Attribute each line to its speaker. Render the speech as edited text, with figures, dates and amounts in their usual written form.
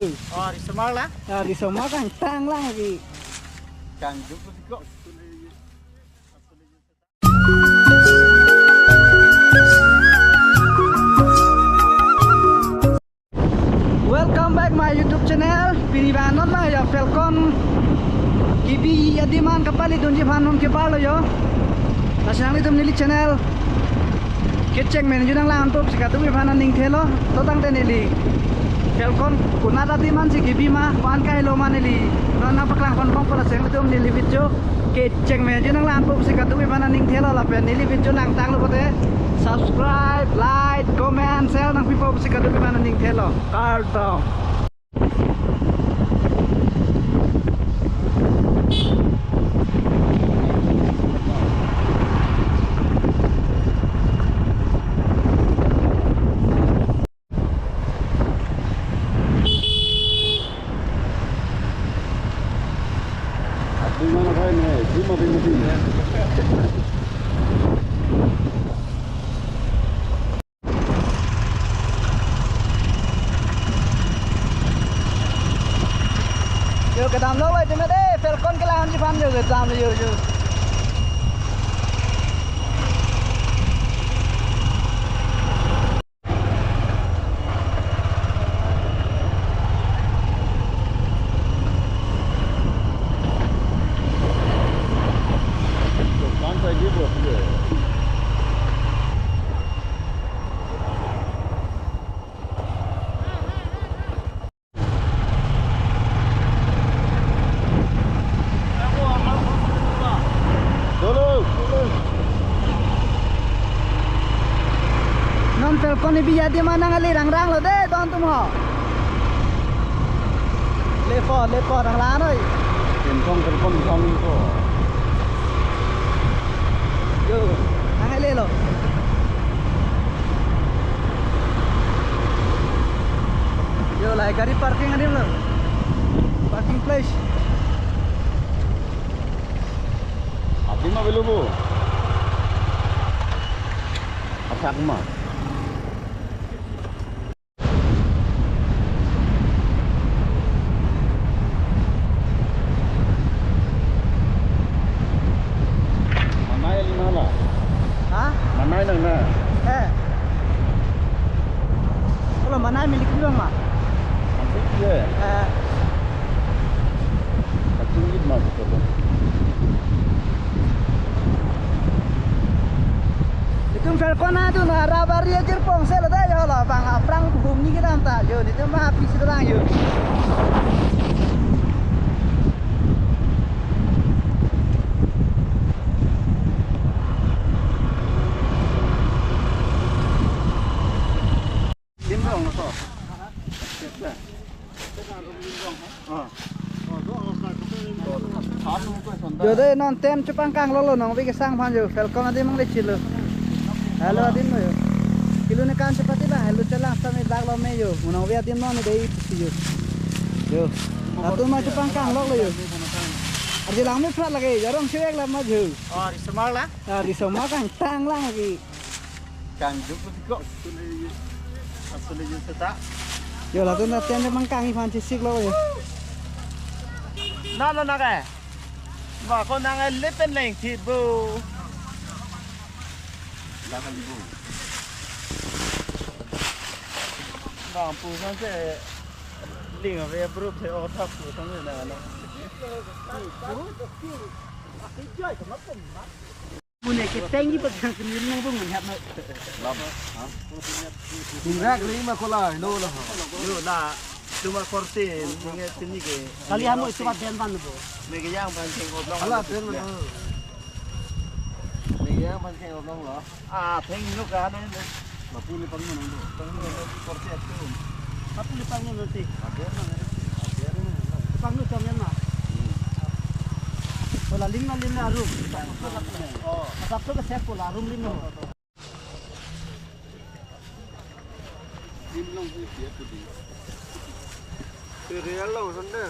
Speaker 1: Oh, di Semarang lah.
Speaker 2: Nah, di semua kan tang lagi.
Speaker 1: Kang Juput kok.
Speaker 2: Welcome back my YouTube channel. Pinibanon lah ya Falcon. Kibi adiman kapali donji panon ke palo yo. Nasional itu menili channel. Keceng menjunang lang top sikatu bi panon ning thelo. Totang tenili. Falcon kunata timan si kibi ma wan ka hello manili. Nona paklang pon pon pala seng itu menili video. Keceng menjunang lang top sikatu bi panon ning thelo la penili video lang tang lo pote. Subscribe, like, comment, share nang pipo sikatu bi panon ning thelo. Karto. Yo cái đám lâu rồi chứ mà đấy, Falcon cái làm gì phan nhiều cái đám nhiều chứ. Non Falcon ini biar dia mana ngali rang-rang lo deh, tuan tum ho. Lepo rang lá rồi.
Speaker 1: Falcon không có.
Speaker 2: Yo, nang ele lo. Yo, lại gaड़ी parking ada lo. Parking place.
Speaker 1: Abi mah belum bu. Apa mah? Manay nang na.
Speaker 2: Kalau manay milik dia mah.
Speaker 1: Asik ye. Kacungit mah betul.
Speaker 2: Itu Falcon itu na rabari aja pong sel dah ya lah bang aprang bumi kita anta yo itu mah habis itu lang yo. Giờ đây non ten chụp ang kang lolo nong cái sang phan giờ Falcon adi mang lecil lo. Hello adin mo yo. Kilo ne kan cepat lah hello celang sampai bag lo me yo. Nong we adin non dei pisi yo. Yo. Atau mah chụp ang kang lo yo. Adi lang me prat lagi jarang cuek lah mah yo.
Speaker 1: Oh, di Semarang lah.
Speaker 2: Ah di semua kan tang lang lagi.
Speaker 1: Kang Juput kok. Asli juta tak.
Speaker 2: Yo lah tu na ten mang kang i phan cisik lo yo.
Speaker 1: Nó kìa. Và con đang lết bên lệnh thịt bù. Đang ăn bù. Và bù nó sẽ linh ở về bù thì ô thấp của trong người này nó.
Speaker 2: Mùa này cái tên như bậc hàng cái miếng nông mình hẹp này.
Speaker 1: Lắm hả? Cùng rác lý mà có lời nô là hả? Nô là cuma korte ni sini ke.
Speaker 2: Kalian mau itu bagian mana bu?
Speaker 1: Mega yang pancing oblong.
Speaker 2: Alah, ten mana?
Speaker 1: Mega yang pancing oblong loh. Ah, peng nu kan ni. Bapu ni pang mana tu? Pang ni korte tu.
Speaker 2: Bapu ni pang nanti.
Speaker 1: Ada mana?
Speaker 2: Pang nu macam mana? Pola lima room.
Speaker 1: Oh,
Speaker 2: Masap tu ke saya pola room lima.
Speaker 1: limlong tu dia tu di. Real lah sana.